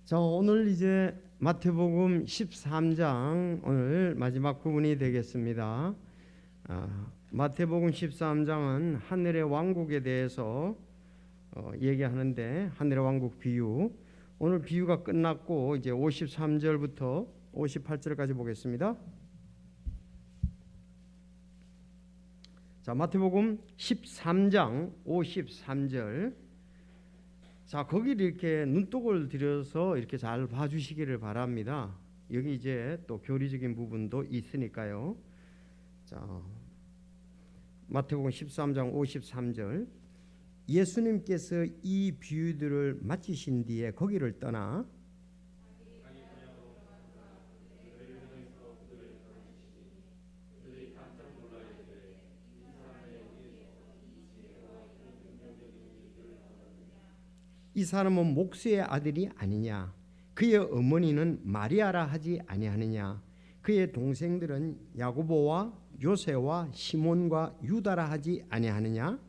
자, 오늘 이제 마태복음 13장 오늘 마지막 부분이 되겠습니다. 마태복음 13장은 하늘의 왕국에 대해서 얘기하는데, 하늘의 왕국 비유. 오늘 비유가 끝났고 이제 53절부터 58절까지 보겠습니다. 자, 마태복음 13장 53절. 자, 거기를 이렇게 눈독을 들여서 이렇게 잘 봐주시기를 바랍니다. 여기 이제 또 교리적인 부분도 있으니까요. 자, 마태복음 13장 53절. 예수님께서 이 비유들을 마치신 뒤에 거기를 떠나 이 사람은 목수의 아들이 아니냐? 그의 어머니는 마리아라 하지 아니하느냐? 그의 동생들은 야고보와 요새와 시몬과 유다라 하지 아니하느냐?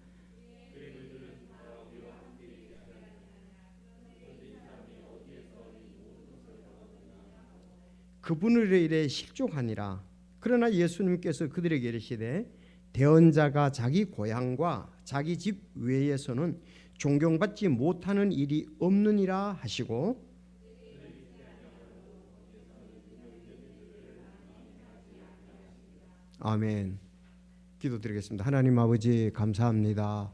그분을 이래 실족하니라. 그러나 예수님께서 그들에게 이르시되 대언자가 자기 고향과 자기 집 외에서는 존경받지 못하는 일이 없느니라 하시고, 아멘. 기도드리겠습니다. 하나님 아버지 감사합니다.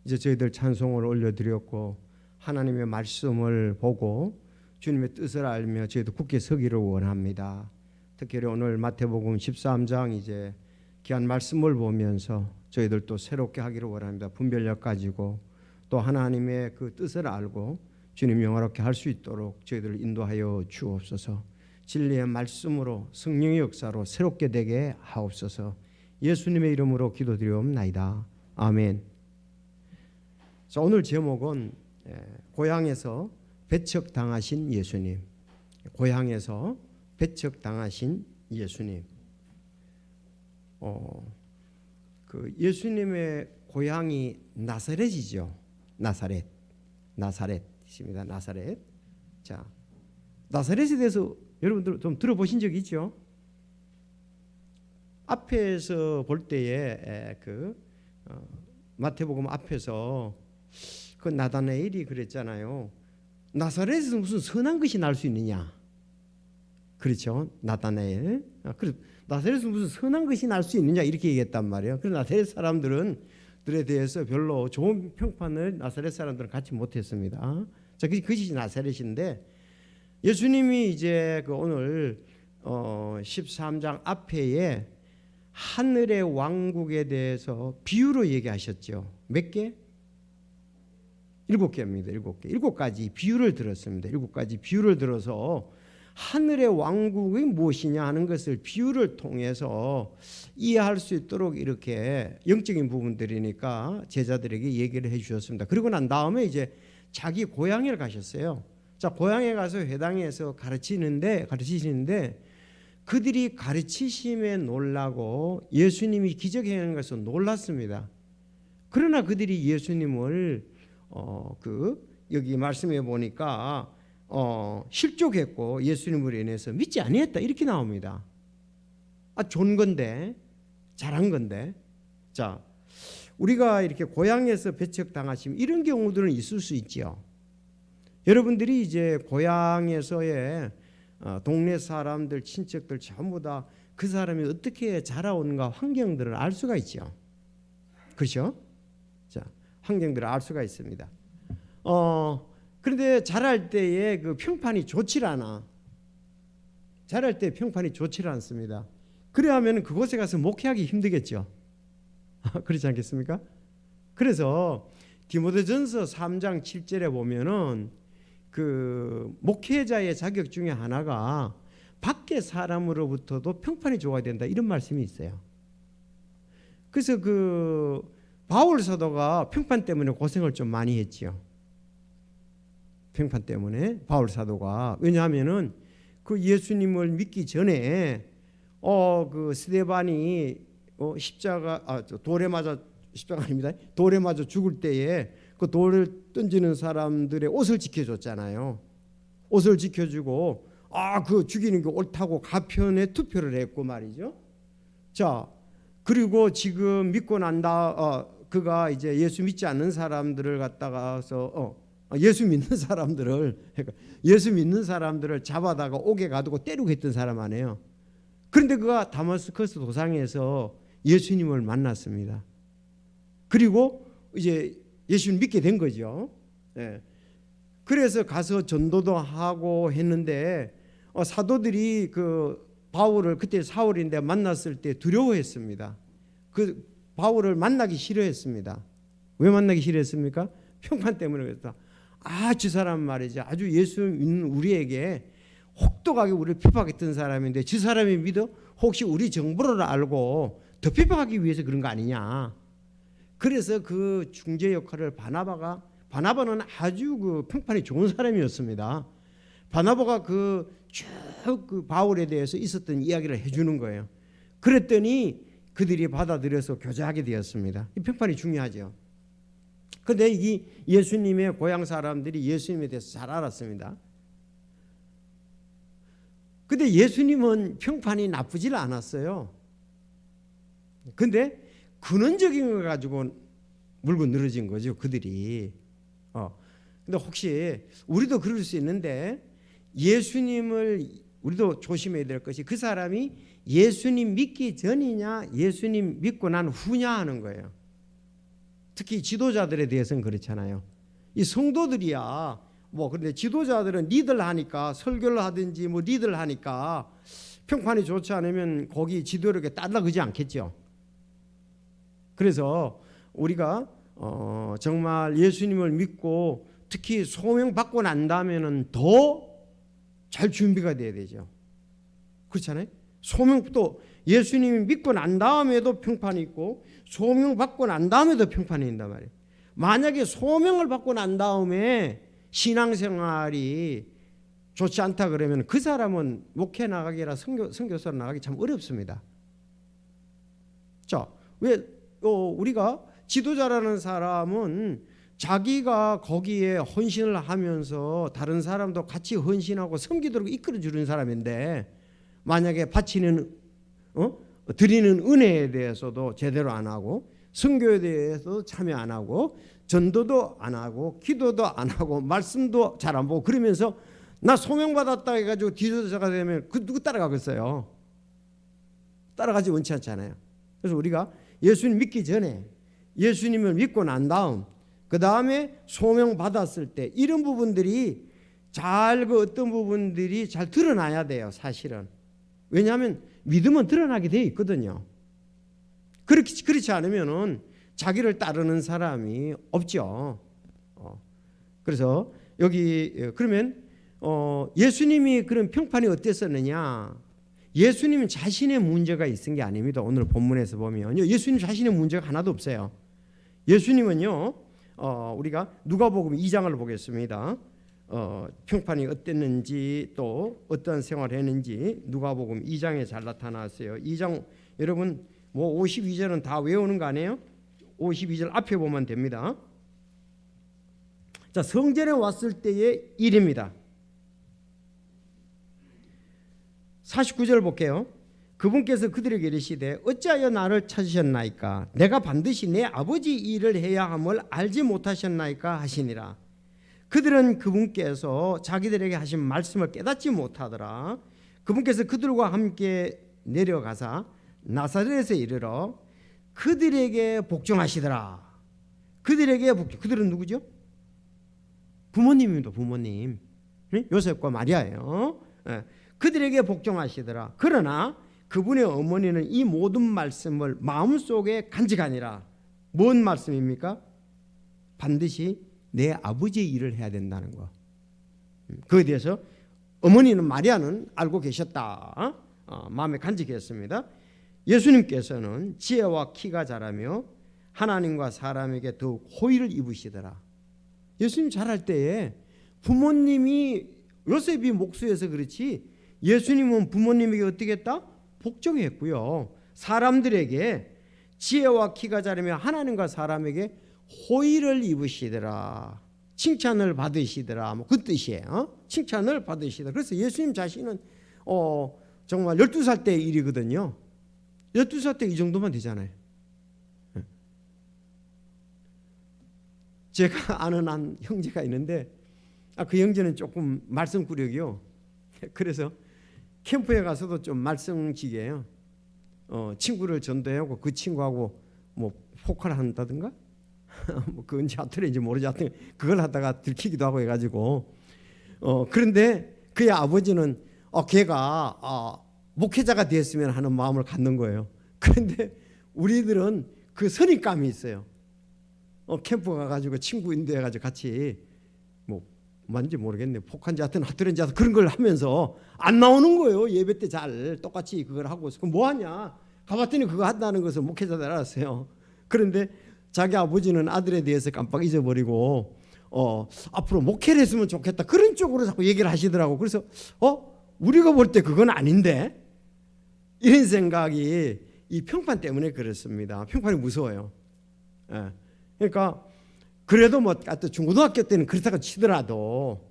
이제 저희들 찬송을 올려드렸고 하나님의 말씀을 보고 주님의 뜻을 알며 저희도 굳게 서기를 원합니다. 특히 오늘 마태복음 13장 이제 귀한 말씀을 보면서 저희들도 새롭게 하기를 원합니다. 분별력 가지고 또 하나님의 그 뜻을 알고 주님 영화롭게 할 수 있도록 저희들을 인도하여 주옵소서. 진리의 말씀으로 성령의 역사로 새롭게 되게 하옵소서. 예수님의 이름으로 기도드리옵나이다. 아멘. 자, 오늘 제목은 고향에서 배척당하신 예수님. 고향에서 배척당하신 예수님. 그 예수님의 고향이 나사렛이죠. 나사렛입니다. 나사렛. 자, 나사렛에 대해서 여러분들 좀 들어보신 적 있죠? 앞에서 볼 때에 마태복음 앞에서 그 나다나엘이 그랬잖아요. 나사렛에서 무슨 선한 것이 날 수 있느냐? 그렇죠, 나다나엘. 그래서 나사렛에서 무슨 선한 것이 날 수 있느냐 이렇게 얘기했단 말이에요. 그래서 나사렛 사람들에 대해서 별로 좋은 평판을 나사렛 사람들은 갖지 못했습니다. 자, 그것이 나사렛인데 예수님이 이제 오늘 13장 앞에에 하늘의 왕국에 대해서 비유로 얘기하셨죠. 몇 개? 7개입니다. 7개. 7가지 비유를 들었습니다. 7가지 비유를 들어서 하늘의 왕국이 무엇이냐 하는 것을 비유를 통해서 이해할 수 있도록 이렇게 영적인 부분들이니까 제자들에게 얘기를 해 주셨습니다. 그리고 난 다음에 이제 자기 고향에 가셨어요. 자, 고향에 가서 회당에서 가르치시는데 그들이 가르치심에 놀라고 예수님이 기적 행하는 것에 놀랐습니다. 그러나 그들이 예수님을 여기 말씀해 보니까 실족했고 예수님으로 인해서 믿지 아니했다 이렇게 나옵니다. 좋은 건데, 잘한 건데. 자, 우리가 이렇게 고향에서 배척당하시면 이런 경우들은 있을 수 있죠. 여러분들이 이제 고향에서의 동네 사람들, 친척들 전부 다 그 사람이 어떻게 자라오는가 환경들을 알 수가 있죠. 그렇죠? 자, 환경들을 알 수가 있습니다. 그런데 자랄 때의 그 평판이 좋질 않아. 자랄 때 평판이 좋질 않습니다. 그래야면 그곳에 가서 목회하기 힘들겠죠. 그렇지 않겠습니까? 그래서 디모데전서 3장 7절에 보면은 그 목회자의 자격 중에 하나가 밖의 사람으로부터도 평판이 좋아야 된다 이런 말씀이 있어요. 그래서 그 바울 사도가 평판 때문에 고생을 좀 많이 했지요. 평판 때문에 바울 사도가. 왜냐하면은 그 예수님을 믿기 전에 그 스데반이 돌에 맞아, 십자가 아닙니다. 돌에 맞아 죽을 때에 그 돌을 던지는 사람들의 옷을 지켜줬잖아요. 옷을 지켜주고 그 죽이는 게 옳다고 가편에 투표를 했고 말이죠. 자, 그리고 지금 믿고 난다 그가 이제 예수 믿지 않는 사람들을 갖다가서 예수 믿는 사람들을 잡아다가 옥에 가두고 때리고 했던 사람 아니에요. 그런데 그가 다마스커스 도상에서 예수님을 만났습니다. 그리고 이제 예수님 믿게 된 거죠. 예. 그래서 가서 전도도 하고 했는데 사도들이 그 바울을 그때 사울인데 만났을 때 두려워했습니다. 그 바울을 만나기 싫어했습니다. 왜 만나기 싫어했습니까? 평판 때문에 그랬다. 저 사람 말이지 아주 예수 믿는 우리에게 혹독하게 우리를 핍박했던 사람인데 저 사람이 믿어? 혹시 우리 정보를 알고 더 핍박하기 위해서 그런 거 아니냐. 그래서 그 중재 역할을 바나바는 아주 그 평판이 좋은 사람이었습니다. 바나바가 그 바울에 대해서 있었던 이야기를 해주는 거예요. 그랬더니 그들이 받아들여서 교제하게 되었습니다. 이 평판이 중요하죠. 그런데 이 예수님의 고향 사람들이 예수님에 대해서 잘 알았습니다. 근데 예수님은 평판이 나쁘질 않았어요. 근데 근원적인 걸 가지고 물고 늘어진 거죠, 그들이. 근데 혹시 우리도 그럴 수 있는데 예수님을 우리도 조심해야 될 것이 그 사람이 예수님 믿기 전이냐 예수님 믿고 난 후냐 하는 거예요. 특히 지도자들에 대해서는 그렇잖아요. 이 성도들이야 그런데 지도자들은 리더를 하니까 설교를 하든지 리더를 하니까 평판이 좋지 않으면 거기 지도력에 따라가지 않겠죠. 그래서 우리가 정말 예수님을 믿고 특히 소명받고 난 다음에는 더 잘 준비가 돼야 되죠. 그렇잖아요. 소명도 예수님이 믿고 난 다음에도 평판이 있고 소명받고 난 다음에도 평판이 있단 말이에요. 만약에 소명을 받고 난 다음에 신앙생활이 좋지 않다 그러면 그 사람은 목회 나가기나 선교사로 나가기 참 어렵습니다. 자, 왜 우리가 지도자라는 사람은 자기가 거기에 헌신을 하면서 다른 사람도 같이 헌신하고 섬기도록 이끌어주는 사람인데 만약에 바치는 드리는 은혜에 대해서도 제대로 안 하고 선교에 대해서도 참여 안 하고 전도도 안 하고 기도도 안 하고 말씀도 잘 안 보고 그러면서 나 소명받았다 해가지고 지도자가 되면 그 누구 따라가겠어요? 따라가지 원치 않잖아요. 그래서 우리가 예수님 믿기 전에 예수님을 믿고 난 다음 그 다음에 소명받았을 때 이런 부분들이 어떤 부분들이 잘 드러나야 돼요. 사실은. 왜냐하면 믿음은 드러나게 되어 있거든요. 그렇지 않으면은 자기를 따르는 사람이 없죠. 그래서 여기 그러면 예수님이 그런 평판이 어땠었느냐? 예수님은 자신의 문제가 있은 게 아닙니다. 오늘 본문에서 보면 예수님 자신의 문제가 하나도 없어요. 예수님은요, 우리가 누가복음 2장을 보겠습니다. 평판이 어땠는지 또 어떤 생활을 했는지 누가복음 2장에 잘 나타났어요. 2장 여러분 52절은 다 외우는 거 아니에요? 52절 앞에 보면 됩니다. 자, 성전에 왔을 때의 일입니다. 49절 볼게요. 그분께서 그들에게 이르시되 어찌하여 나를 찾으셨나이까? 내가 반드시 내 아버지 일을 해야 함을 알지 못하셨나이까 하시니라. 그들은 그분께서 자기들에게 하신 말씀을 깨닫지 못하더라. 그분께서 그들과 함께 내려가사 나사렛에 이르러 그들에게 복종하시더라. 그들은 누구죠? 부모님입니다. 부모님. 요셉과 마리아예요. 그들에게 복종하시더라. 그러나 그분의 어머니는 이 모든 말씀을 마음속에 간직하니라. 뭔 말씀입니까? 반드시 내 아버지의 일을 해야 된다는 거. 그에 대해서 어머니는 마리아는 알고 계셨다. 마음에 간직했습니다. 예수님께서는 지혜와 키가 자라며 하나님과 사람에게 더욱 호의를 입으시더라. 예수님 자랄 때에 부모님이 요셉이 목수여서 그렇지 예수님은 부모님에게 어떻게 했다? 복종했고요. 사람들에게 지혜와 키가 자라며 하나님과 사람에게 호의를 입으시더라. 칭찬을 받으시더라. 그 뜻이에요. 칭찬을 받으시다. 그래서 예수님 자신은 정말 12살 때 일이거든요. 12살 때 이 정도만 되잖아요. 제가 아는 한 형제가 있는데 그 형제는 조금 말썽꾸러기요. 그래서 캠프에 가서도 좀 말썽지게요. 친구를 전도하고 그 친구하고 뭐 포카를 한다든가 뭐 그건 자투리인지 모르지 하여튼 그걸 하다가 들키기도 하고 해가지고 그런데 그의 아버지는 걔가 목회자가 됐으면 하는 마음을 갖는 거예요. 그런데 우리들은 그 선입감이 있어요. 캠프 가가지고 친구 인도해가지고 같이 뭐 뭔지 모르겠네 폭한지 하여튼 핫도렌지 하여튼 그런 걸 하면서 안 나오는 거예요. 예배 때 잘 똑같이 그걸 하고 그럼 뭐 하냐 가봤더니 그거 한다는 것을 목회자들 알았어요. 그런데 자기 아버지는 아들에 대해서 깜빡 잊어버리고 앞으로 목회를 했으면 좋겠다 그런 쪽으로 자꾸 얘기를 하시더라고. 그래서 우리가 볼 때 그건 아닌데 이런 생각이 이 평판 때문에 그렇습니다. 평판이 무서워요. 그러니까 그래도 뭐 중고등학교 때는 그렇다고 치더라도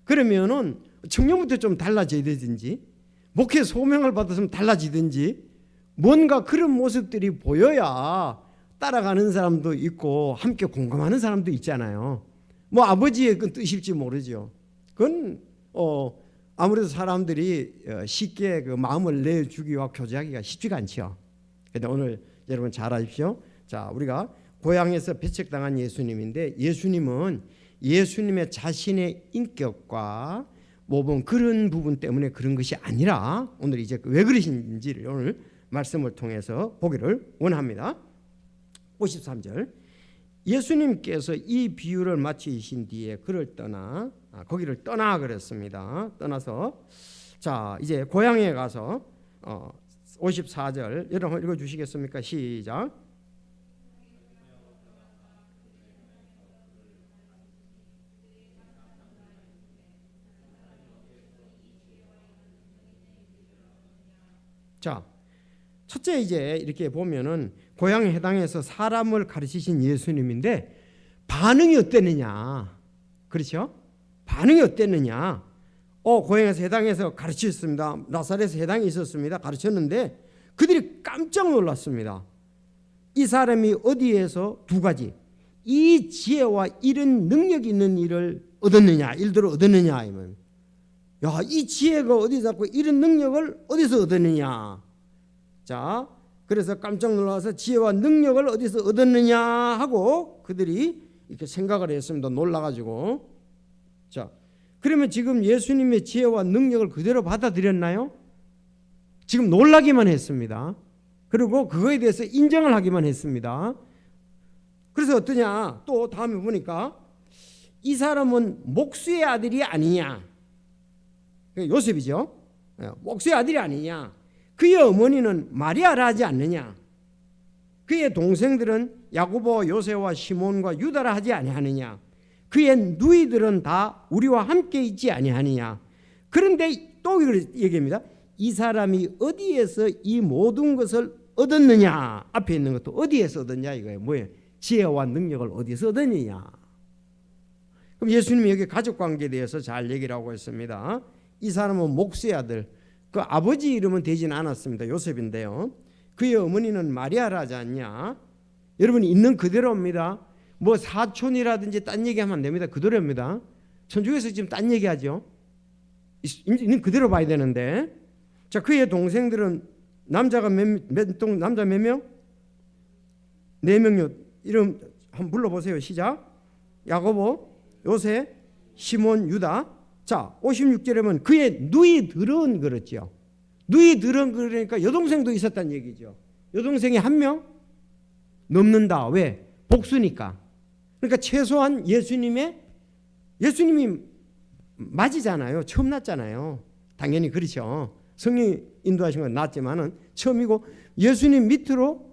그러면은 청년부터 좀 달라져야 되든지 목회 소명을 받았으면 달라지든지 뭔가 그런 모습들이 보여야 따라가는 사람도 있고 함께 공감하는 사람도 있잖아요. 뭐 아버지의 그 뜻일지 모르죠. 그건 아무래도 사람들이 쉽게 그 마음을 내주기와 교제하기가 쉽지가 않죠. 그런데 오늘 여러분 잘 아십시오. 자, 우리가 고향에서 배척당한 예수님인데 예수님은 예수님의 자신의 인격과 뭐 그런 부분 때문에 그런 것이 아니라 오늘 이제 왜 그러신지를 오늘 말씀을 통해서 보기를 원합니다. 53절 예수님께서 이 비유를 마치신 뒤에 그를 떠나 거기를 떠나 그랬습니다. 떠나서 자 이제 고향에 가서 54절 여러분 읽어주시겠습니까? 시작. 자, 첫째 이제 이렇게 보면은 고향에 해당해서 사람을 가르치신 예수님인데 반응이 어땠느냐, 그렇죠? 반응이 어땠느냐? 고향에서 해당해서 가르치셨습니다. 나사렛에서 해당이 있었습니다. 가르쳤는데 그들이 깜짝 놀랐습니다. 이 사람이 어디에서 두 가지 이 지혜와 이런 능력 있는 일을 얻었느냐, 일들을 얻었느냐 하면 이 지혜가 어디서 잡고 이런 능력을 어디서 얻었느냐. 자, 그래서 깜짝 놀라서 지혜와 능력을 어디서 얻었느냐 하고 그들이 이렇게 생각을 했습니다. 놀라가지고. 자, 그러면 지금 예수님의 지혜와 능력을 그대로 받아들였나요? 지금 놀라기만 했습니다. 그리고 그거에 대해서 인정을 하기만 했습니다. 그래서 어떠냐? 또 다음에 보니까 이 사람은 목수의 아들이 아니냐? 요셉이죠. 목수의 아들이 아니냐? 그의 어머니는 마리아라 하지 않느냐? 그의 동생들은 야고보, 요새와 시몬과 유다라 하지 아니하느냐? 그의 누이들은 다 우리와 함께 있지 아니하느냐? 그런데 또 이걸 얘기합니다. 이 사람이 어디에서 이 모든 것을 얻었느냐? 앞에 있는 것도 어디에서 얻었냐 이거예요. 뭐예요? 지혜와 능력을 어디서 얻었느냐? 그럼 예수님이 여기 가족관계에 대해서 잘 얘기를 하고 있습니다. 이 사람은 목수의 아들, 그 아버지 이름은 되지는 않았습니다. 요셉인데요. 그의 어머니는 마리아라 하지 않냐? 여러분 있는 그대로입니다. 뭐 사촌이라든지 딴 얘기하면 안 됩니다. 그대로입니다. 천주교에서 지금 딴 얘기하죠. 있는 그대로 봐야 되는데. 자, 그의 동생들은 남자 몇 명? 4명요. 이름 한번 불러보세요. 시작. 야고보, 요새, 시몬, 유다. 자, 56절에 보면 그의 누이들은 그렇죠. 누이들은 그러니까 여동생도 있었다는 얘기죠. 여동생이 1명 넘는다. 왜? 복수니까. 그러니까 최소한 예수님이 맞이잖아요. 처음 낳잖아요. 당연히 그렇죠. 성령이 인도하신 건 낫지만은 처음이고 예수님 밑으로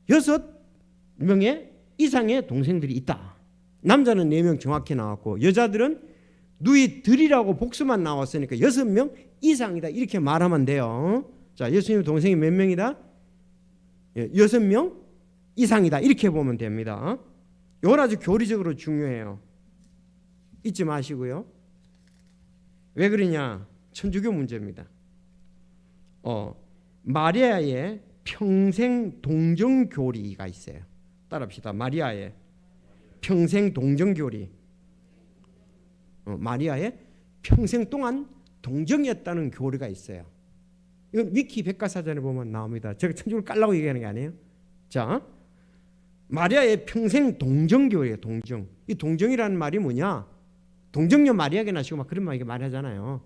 6명의 이상의 동생들이 있다. 남자는 4명 정확히 나왔고 여자들은 누이들이라고 복수만 나왔으니까 6명 이상이다 이렇게 말하면 돼요. 자, 예수님 동생이 몇 명이다? 6명 이상이다 이렇게 보면 됩니다. 이건 아주 교리적으로 중요해요. 잊지 마시고요. 왜 그러냐? 천주교 문제입니다. 마리아의 평생 동정교리가 있어요. 따라합시다. 마리아의 평생 동정교리. 마리아의 평생 동안 동정이었다는 교리가 있어요. 이건 위키 백과사전에 보면 나옵니다. 제가 천주교를 깔라고 얘기하는 게 아니에요. 자, 마리아의 평생 동정교리예요. 동정. 이 동정이라는 말이 뭐냐? 동정녀 마리아게 나시고 막 그런 말하잖아요.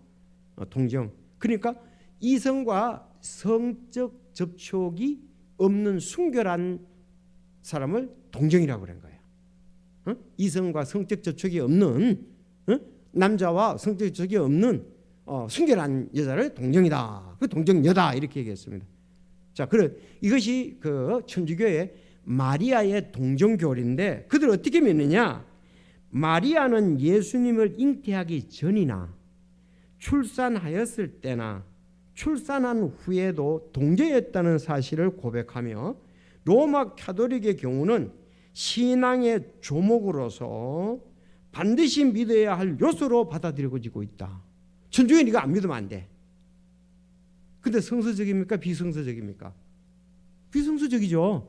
동정. 그러니까 이성과 성적 접촉이 없는 순결한 사람을 동정이라고 그런 거예요. 이성과 성적 접촉이 없는 남자와 성적 접촉이 없는 순결한 여자를 동정이다. 그 동정녀다 이렇게 얘기했습니다. 자, 그래 이것이 그 천주교의 마리아의 동정교리인데 그들 어떻게 믿느냐? 마리아는 예수님을 잉태하기 전이나 출산하였을 때나 출산한 후에도 동정이었다는 사실을 고백하며 로마 가톨릭의 경우는 신앙의 조목으로서 반드시 믿어야 할 요소로 받아들여지고 있다. 천주교는 이거 안 믿으면 안 돼. 근데 성서적입니까? 비성서적입니까? 비성서적이죠.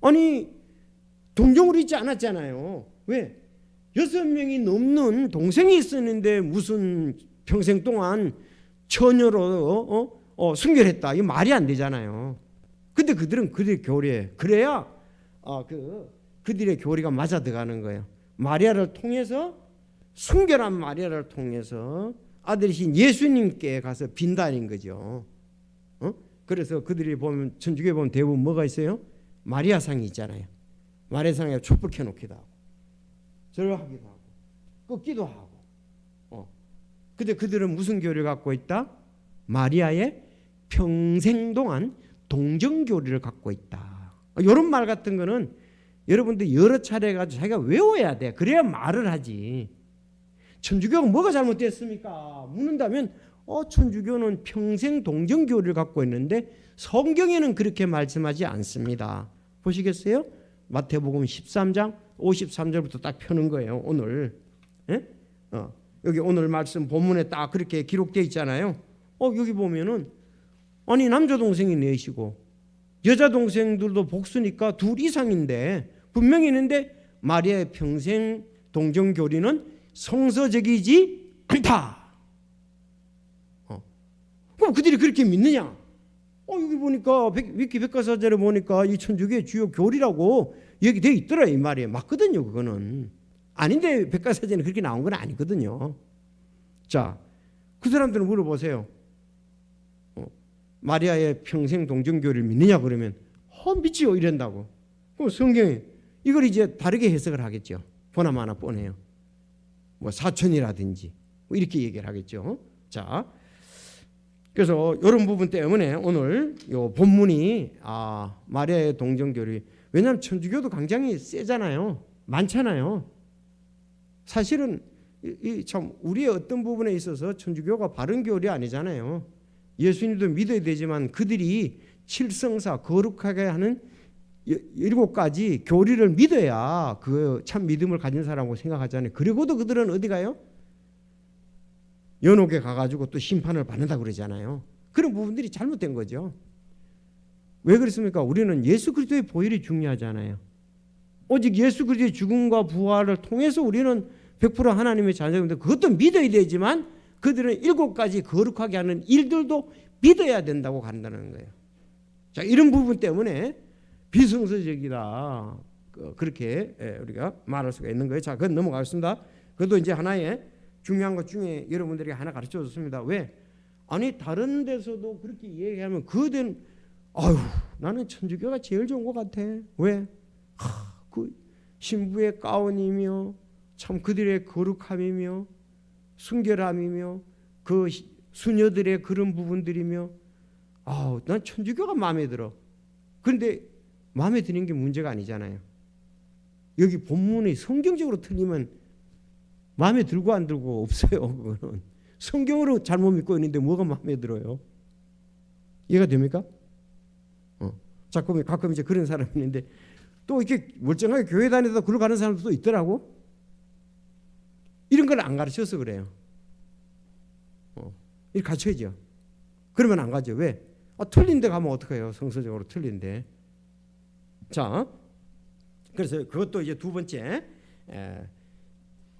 아니 동정으로 있지 않았잖아요. 왜? 6명이 넘는 동생이 있었는데 무슨 평생 동안 처녀로 순결했다. 이거 말이 안 되잖아요. 근데 그들은 그들의 교리에 그래야 그들의 교리가 맞아 들어가는 거예요. 마리아를 통해서 순결한 마리아를 통해서 아들이신 예수님께 가서 빈다는 거죠. 그래서 그들이 보면 천주교에 보면 대부분 뭐가 있어요? 마리아상이 있잖아요. 마리아상에 촛불 켜놓기도 하고 절하기도 하고 꺾기도 하고. 근데 그들은 무슨 교리를 갖고 있다? 마리아의 평생 동안 동정교리를 갖고 있다. 이런 말 같은 거는 여러분들 여러 차례 가지고 자기가 외워야 돼. 그래야 말을 하지. 천주교가 뭐가 잘못됐습니까? 묻는다면 천주교는 평생 동정교리를 갖고 있는데 성경에는 그렇게 말씀하지 않습니다. 보시겠어요? 마태복음 13장 53절부터 딱 펴는 거예요. 오늘 여기 오늘 말씀 본문에 딱 그렇게 기록되어 있잖아요. 여기 보면은 아니 남자 동생이 넷이고 여자 동생들도 복수니까 둘 이상인데 분명히 있는데 마리아의 평생 동정교리는 성서적이지 않다. 그럼 그들이 그렇게 믿느냐? 여기 보니까 위키 백과사전에 보니까 이 천주교의 주요 교리라고 얘기되어 있더라 이 말이에요. 맞거든요. 그거는 아닌데 백과사전에 그렇게 나온 건 아니거든요. 자, 그 사람들은 물어보세요. 마리아의 평생 동정교리를 믿느냐 그러면 믿지요 이런다고. 그럼 성경이 이걸 이제 다르게 해석을 하겠죠. 보나마나 뻔해요. 뭐 사촌이라든지 뭐 이렇게 얘기를 하겠죠. 자, 그래서 이런 부분 때문에 오늘 요 본문이 마리아의 동정교리, 왜냐하면 천주교도 굉장히 세잖아요. 많잖아요. 사실은 참 우리의 어떤 부분에 있어서 천주교가 바른 교리 아니잖아요. 예수님도 믿어야 되지만 그들이 칠성사 거룩하게 하는 7가지 교리를 믿어야 그 참 믿음을 가진 사람이라고 생각하잖아요. 그리고도 그들은 어디 가요? 연옥에 가가지고 또 심판을 받는다 그러잖아요. 그런 부분들이 잘못된 거죠. 왜 그렇습니까? 우리는 예수 그리스도의 보혈이 중요하잖아요. 오직 예수 그리스도의 죽음과 부활을 통해서 우리는 100% 하나님의 자녀인데 그것도 믿어야 되지만 그들은 7가지 거룩하게 하는 일들도 믿어야 된다고 간다는 거예요. 자, 이런 부분 때문에 비성서적이다. 그렇게 우리가 말할 수가 있는 거예요. 자, 그건 넘어가겠습니다. 그것도 이제 하나의 중요한 것 중에 여러분들에게 하나 가르쳐 줬습니다. 왜? 아니 다른 데서도 그렇게 얘기하면 그들은 나는 천주교가 제일 좋은 것 같아. 왜? 그 신부의 가운이며 참 그들의 거룩함이며 순결함이며 그 수녀들의 그런 부분들이며 난 천주교가 마음에 들어. 그런데 마음에 드는 게 문제가 아니잖아요. 여기 본문이 성경적으로 틀리면 마음에 들고 안 들고 없어요. 그거는 성경으로 잘못 믿고 있는데 뭐가 마음에 들어요? 이해가 됩니까? 가끔 이제 그런 사람이 있는데 또 이렇게 멀쩡하게 교회 다니다가 그걸 가는 사람도 있더라고. 이런 걸 안 가르쳐서 그래요. 이렇게 갖춰야죠. 그러면 안 가죠. 왜? 틀린 데 가면 어떡해요? 성서적으로 틀린데. 자, 그래서 그것도 이제 두 번째,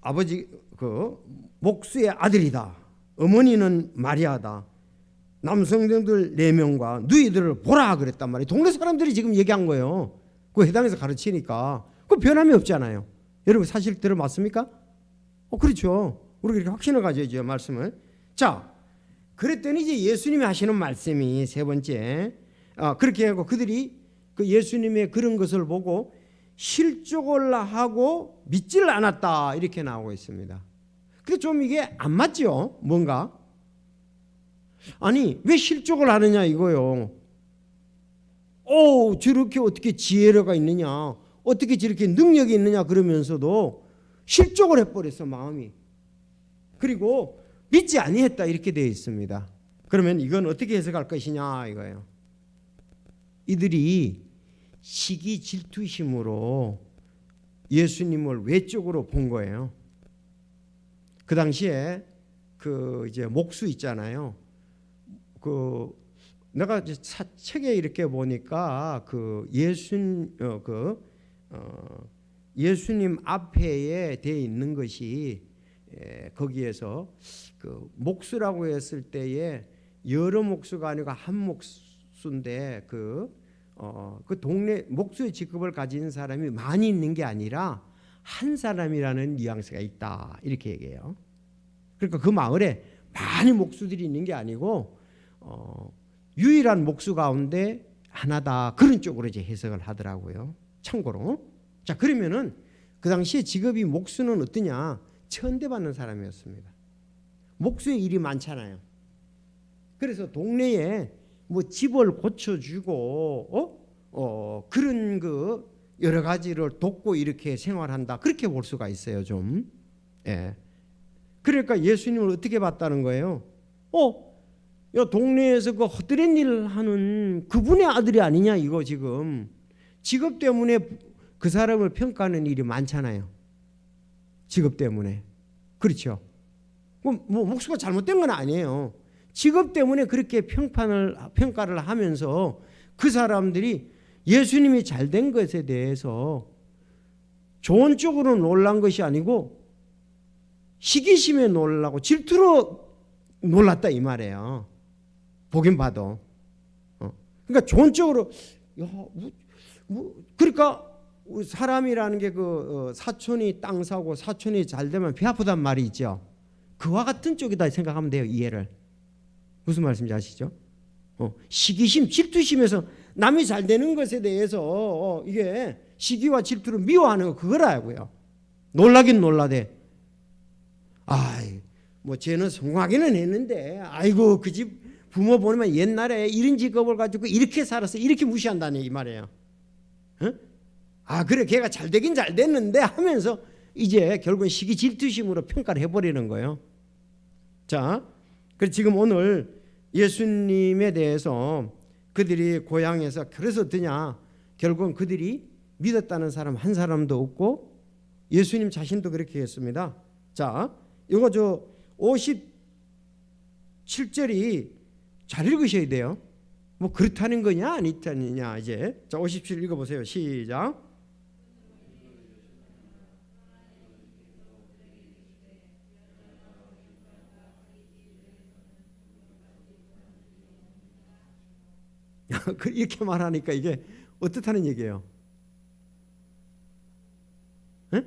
아버지 목수의 아들이다. 어머니는 마리아다. 남성들 4명과 누이들을 보라 그랬단 말이에요. 동네 사람들이 지금 얘기한 거예요. 그 해당해서 가르치니까 그 변함이 없잖아요. 여러분 사실대로 맞습니까? 그렇죠. 우리가 이렇게 확신을 가져야죠, 말씀을. 자, 그랬더니 이제 예수님이 하시는 말씀이 세 번째, 그렇게 하고 그들이 그 예수님의 그런 것을 보고 실족을 하고 믿지를 않았다, 이렇게 나오고 있습니다. 근데 좀 이게 안 맞죠? 뭔가? 아니, 왜 실족을 하느냐 이거요. 저렇게 어떻게 지혜가 있느냐, 어떻게 저렇게 능력이 있느냐 그러면서도 실족을 해버렸어, 마음이. 그리고 믿지 아니했다, 이렇게 되어 있습니다. 그러면 이건 어떻게 해석할 것이냐 이거예요. 이들이 시기 질투심으로 예수님을 외적으로 본 거예요. 그 당시에 그 이제 목수 있잖아요. 내가 이제 책에 이렇게 보니까 예수님 앞에 되어 있는 것이 거기에서 그 목수라고 했을 때에 여러 목수가 아니고 한 목수인데 그 동네 목수의 직급을 가진 사람이 많이 있는 게 아니라 한 사람이라는 뉘앙스가 있다, 이렇게 얘기해요. 그러니까 그 마을에 많이 목수들이 있는 게 아니고 유일한 목수 가운데 하나다, 그런 쪽으로 이제 해석을 하더라고요. 참고로. 자, 그러면은 그 당시에 직업이 목수는 어떠냐? 천대받는 사람이었습니다. 목수의 일이 많잖아요. 그래서 동네에 뭐 집을 고쳐주고 그런 그 여러 가지를 돕고 이렇게 생활한다, 그렇게 볼 수가 있어요, 좀. 예. 그러니까 예수님을 어떻게 봤다는 거예요? 동네에서 그 헛되는 일을 하는 그분의 아들이 아니냐, 이거 지금. 직업 때문에 그 사람을 평가하는 일이 많잖아요. 직업 때문에. 그렇죠. 뭐 목수가 잘못된 건 아니에요. 직업 때문에 그렇게 평가를 하면서 그 사람들이 예수님이 잘된 것에 대해서 좋은 쪽으로 놀란 것이 아니고 시기심에 놀라고 질투로 놀랐다, 이 말이에요. 보긴 봐도. 그러니까 좋은 쪽으로, 그러니까 사람이라는 게 사촌이 땅 사고 사촌이 잘 되면 배 아프단 말이 있죠. 그와 같은 쪽이다 생각하면 돼요, 이해를. 무슨 말씀인지 아시죠? 시기심, 질투심에서 남이 잘 되는 것에 대해서 이게 시기와 질투를 미워하는 거, 그거라고요. 놀라긴 놀라대. 뭐 쟤는 성공하기는 했는데, 아이고 그 집 부모 보면 옛날에 이런 직업을 가지고 이렇게 살았어, 이렇게 무시한다는 이 말이에요. 그래 걔가 잘 되긴 잘 됐는데 하면서 이제 결국은 시기 질투심으로 평가를 해버리는 거예요. 자, 그래서 지금 오늘 예수님에 대해서 그들이 고향에서, 그래서 어떠냐, 결국은 그들이 믿었다는 사람 한 사람도 없고 예수님 자신도 그렇게 했습니다. 자, 이거 57절이 잘 읽으셔야 돼요. 뭐 그렇다는 거냐 아니냐냐. 이제 자, 57 읽어보세요. 시작. 이렇게 말하니까 이게 어떻다는 얘기예요? 네?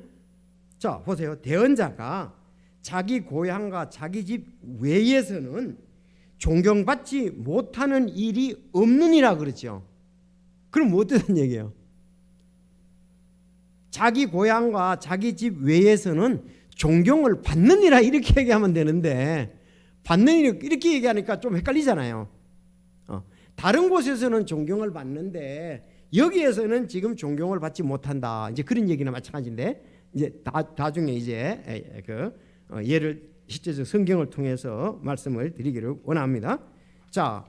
자, 보세요. 대언자가 자기 고향과 자기 집 외에서는 존경받지 못하는 일이 없느니라 그러죠. 그럼 뭐 어떤 얘기예요? 자기 고향과 자기 집 외에서는 존경을 받느니라, 이렇게 얘기하면 되는데, 받는 일 이렇게 얘기하니까 좀 헷갈리잖아요. 다른 곳에서는 존경을 받는데 여기에서는 지금 존경을 받지 못한다, 이제 그런 얘기나 마찬가지인데, 이제 나중에 이제 예를 실제적 성경을 통해서 말씀을 드리기를 원합니다. 자,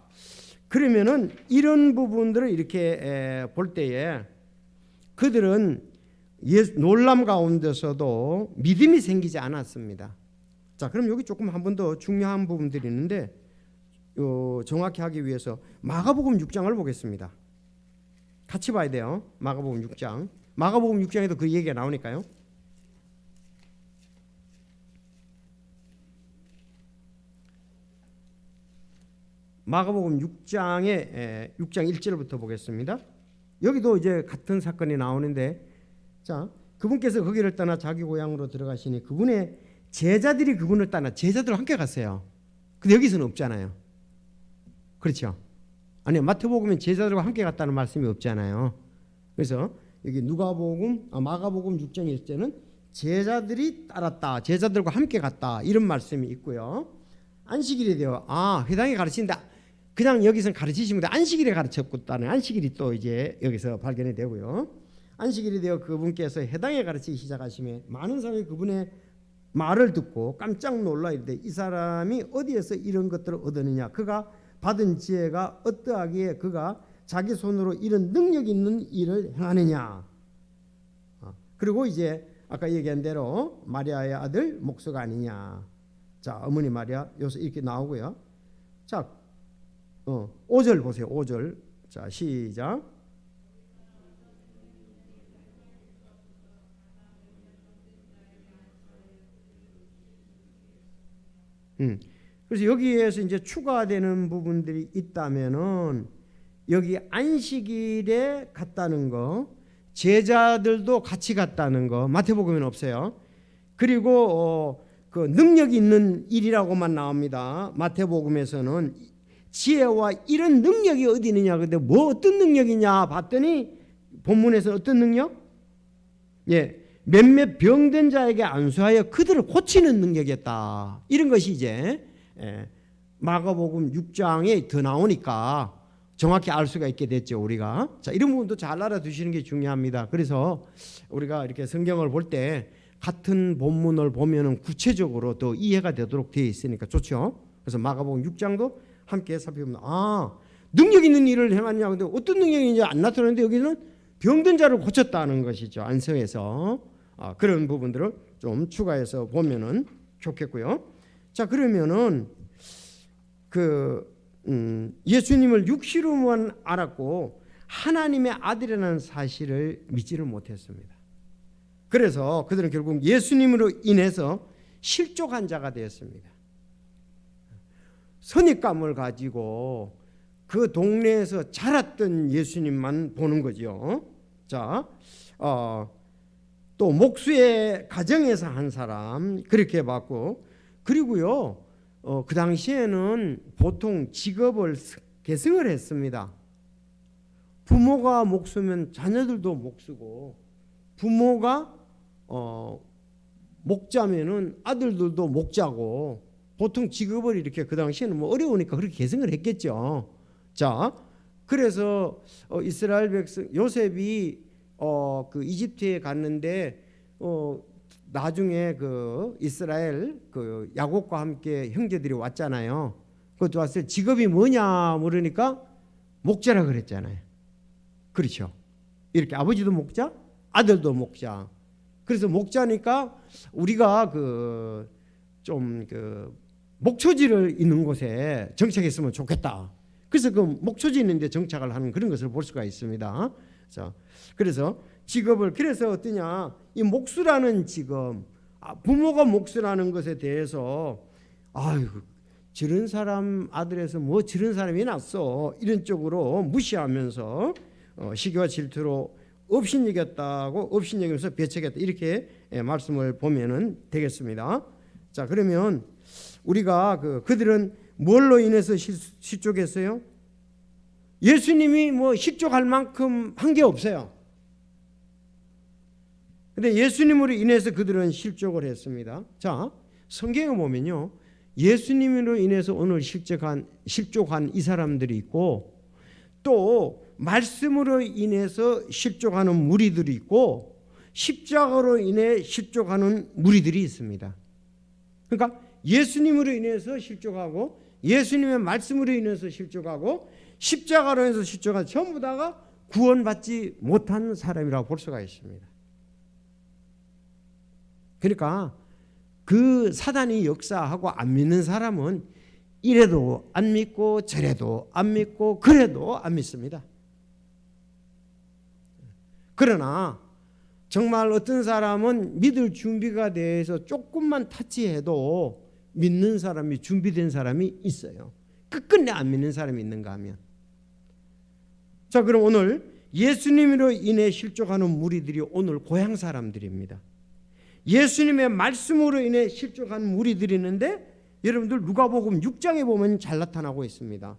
그러면은 이런 부분들을 이렇게 볼 때에 그들은 놀람 가운데서도 믿음이 생기지 않았습니다. 자, 그럼 여기 조금 한 번 더 중요한 부분들이 있는데, 정확히 하기 위해서 마가복음 6장을 보겠습니다. 같이 봐야 돼요. 마가복음 6장. 마가복음 6장에도 그 얘기가 나오니까요. 마가복음 6장의 6장 1절부터 보겠습니다. 여기도 이제 같은 사건이 나오는데, 자, 그분께서 거기를 떠나 자기 고향으로 들어가시니 그분의 제자들이 그분을 따라 제자들 함께 갔어요. 근데 여기서는 없잖아요. 그렇죠? 아니, 마태복음은 제자들과 함께 갔다는 말씀이 없잖아요. 그래서 여기 마가복음 6장 1절은 제자들이 따랐다, 제자들과 함께 갔다, 이런 말씀이 있고요. 안식일이 되어 회당에 가르친다. 그냥 여기서는 가르치시면 안식일에 가르쳤다는 안식일이 또 이제 여기서 발견이 되고요. 안식일이 되어 그분께서 회당에 가르치기 시작하시며 많은 사람이 그분의 말을 듣고 깜짝 놀라 이르되 이 사람이 어디에서 이런 것들을 얻었느냐, 그가 받은 지혜가 어떠하기에 그가 자기 손으로 이런 능력 있는 일을 행하느냐. 그리고 이제 아까 얘기한 대로 마리아의 아들 목수가 아니냐. 자, 어머니 마리아 여기서 이렇게 나오고요. 자, 5절 보세요. 5절. 자, 시작. 그래서 여기에서 이제 추가되는 부분들이 있다면은 여기 안식일에 갔다는 거, 제자들도 같이 갔다는 거 마태복음에는 없어요. 그리고 그 능력 있는 일이라고만 나옵니다. 마태복음에서는 지혜와 이런 능력이 어디 있느냐. 근데 뭐 어떤 능력이냐 봤더니 본문에서 어떤 능력? 예, 몇몇 병든 자에게 안수하여 그들을 고치는 능력이었다. 이런 것이 이제 마가복음 6장에 더 나오니까 정확히 알 수가 있게 됐죠, 우리가. 자, 이런 부분도 잘 알아두시는 게 중요합니다. 그래서 우리가 이렇게 성경을 볼 때 같은 본문을 보면은 구체적으로 더 이해가 되도록 되어 있으니까 좋죠. 그래서 마가복음 6장도 함께 살펴보면 능력 있는 일을 행하느냐. 근데 어떤 능력인지 안 나타나는데 여기는 병든 자를 고쳤다는 것이죠. 안성에서. 그런 부분들을 좀 추가해서 보면은 좋겠고요. 자, 그러면은 예수님을 육시로만 알았고 하나님의 아들이라는 사실을 믿지를 못했습니다. 그래서 그들은 결국 예수님으로 인해서 실족한 자가 되었습니다. 선입감을 가지고 그 동네에서 자랐던 예수님만 보는 거죠. 자, 또 목수의 가정에서 한 사람 그렇게 봤고, 그리고요 그 당시에는 보통 직업을 계승을 했습니다. 부모가 목수면 자녀들도 목수고, 부모가 목자면은 아들들도 목자고, 보통 직업을 이렇게 그 당시에는 뭐 어려우니까 그렇게 계승을 했겠죠. 자, 그래서 이스라엘 백성 요셉이 그 이집트에 갔는데 나중에 그 이스라엘 그 야곱과 함께 형제들이 왔잖아요. 그것도 왔을 때 직업이 뭐냐 물으니까 목자라 그랬잖아요. 그렇죠. 이렇게 아버지도 목자, 아들도 목자. 그래서 목자니까 우리가 좀 목초지를 있는 곳에 정착했으면 좋겠다. 그래서 그 목초지 있는데 정착을 하는 그런 것을 볼 수가 있습니다. 자, 그래서 직업을, 그래서 어떠냐, 이 목수라는 직업, 부모가 목수라는 것에 대해서 아이고 저런 사람 아들에서 뭐 저런 사람이 났어, 이런 쪽으로 무시하면서 시기와 질투로 업신여겼다고, 업신여기면서 배척했다, 이렇게 말씀을 보면은 되겠습니다. 자, 그러면 우리가 그들은 뭘로 인해서 실족했어요? 예수님이 뭐 실족할 만큼 한 게 없어요. 근데 예수님으로 인해서 그들은 실족을 했습니다. 자, 성경에 보면요, 예수님으로 인해서 오늘 실족한 이 사람들이 있고, 또 말씀으로 인해서 실족하는 무리들이 있고, 십자가로 인해 실족하는 무리들이 있습니다. 그러니까 예수님으로 인해서 실족하고, 예수님의 말씀으로 인해서 실족하고, 십자가로 인해서 실족한 전부 다가 구원받지 못한 사람이라고 볼 수가 있습니다. 그러니까 그 사단이 역사하고 안 믿는 사람은 이래도 안 믿고 저래도 안 믿고 그래도 안 믿습니다. 그러나 정말 어떤 사람은 믿을 준비가 돼서 조금만 타치해도 믿는 사람이, 준비된 사람이 있어요. 끝끝내 안 믿는 사람이 있는가 하면. 자, 그럼 오늘 예수님으로 인해 실족하는 무리들이 오늘 고향 사람들입니다. 예수님의 말씀으로 인해 실족한 무리들이 있는데 여러분들 누가복음 6장에 보면 잘 나타나고 있습니다.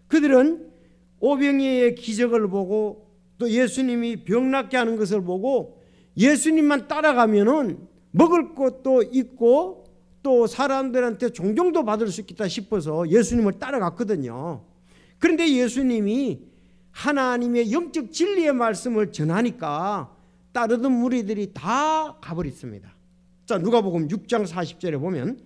그들은 오병이의 기적을 보고 또 예수님이 병 낫게 하는 것을 보고 예수님만 따라가면은 먹을 것도 있고 또 사람들한테 존경도 받을 수 있겠다 싶어서 예수님을 따라갔거든요. 그런데 예수님이 하나님의 영적 진리의 말씀을 전하니까 따르던 무리들이 다 가버렸습니다. 자, 누가복음 6장 40절에 보면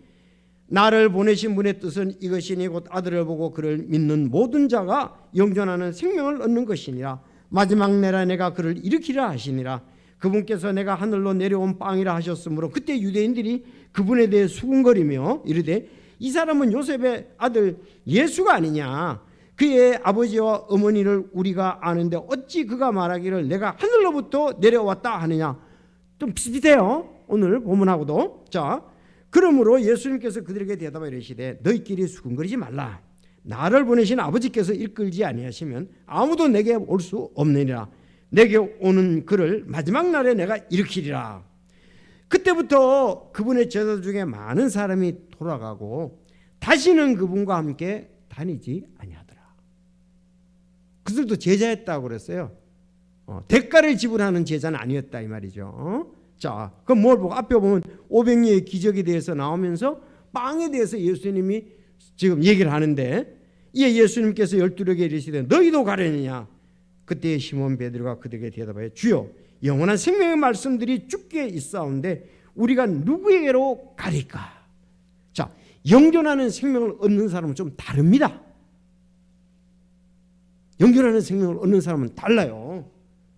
나를 보내신 분의 뜻은 이것이니 곧 아들을 보고 그를 믿는 모든 자가 영존하는 생명을 얻는 것이니라. 마지막 날에 내가 그를 일으키라 하시니라. 그분께서 내가 하늘로 내려온 빵이라 하셨으므로 그때 유대인들이 그분에 대해 수군거리며 이르되 이 사람은 요셉의 아들 예수가 아니냐. 그의 아버지와 어머니를 우리가 아는데 어찌 그가 말하기를 내가 하늘로부터 내려왔다 하느냐. 좀 비슷해요, 오늘 본문하고도. 자, 그러므로 예수님께서 그들에게 대답하여 이르시되 너희끼리 수군거리지 말라. 나를 보내신 아버지께서 이끌지 아니하시면 아무도 내게 올 수 없느니라. 내게 오는 그를 마지막 날에 내가 일으키리라. 그때부터 그분의 제자 중에 많은 사람이 돌아가고 다시는 그분과 함께 다니지 아니하더라. 그들도 제자였다고 그랬어요. 대가를 지불하는 제자는 아니었다 이 말이죠. 자, 그럼 뭘 보고 앞에 보면 오병이의 기적에 대해서 나오면서 빵에 대해서 예수님이 지금 얘기를 하는데 이에 예수님께서 12에게 이르시되 너희도 가려느냐. 그때 시몬 베드로가 그들에게 대답하여 주여 영원한 생명의 말씀들이 주께 있사온데 우리가 누구에게로 가리까. 자, 영존하는 생명을 얻는 사람은 좀 다릅니다. 영존하는 생명을 얻는 사람은 달라요.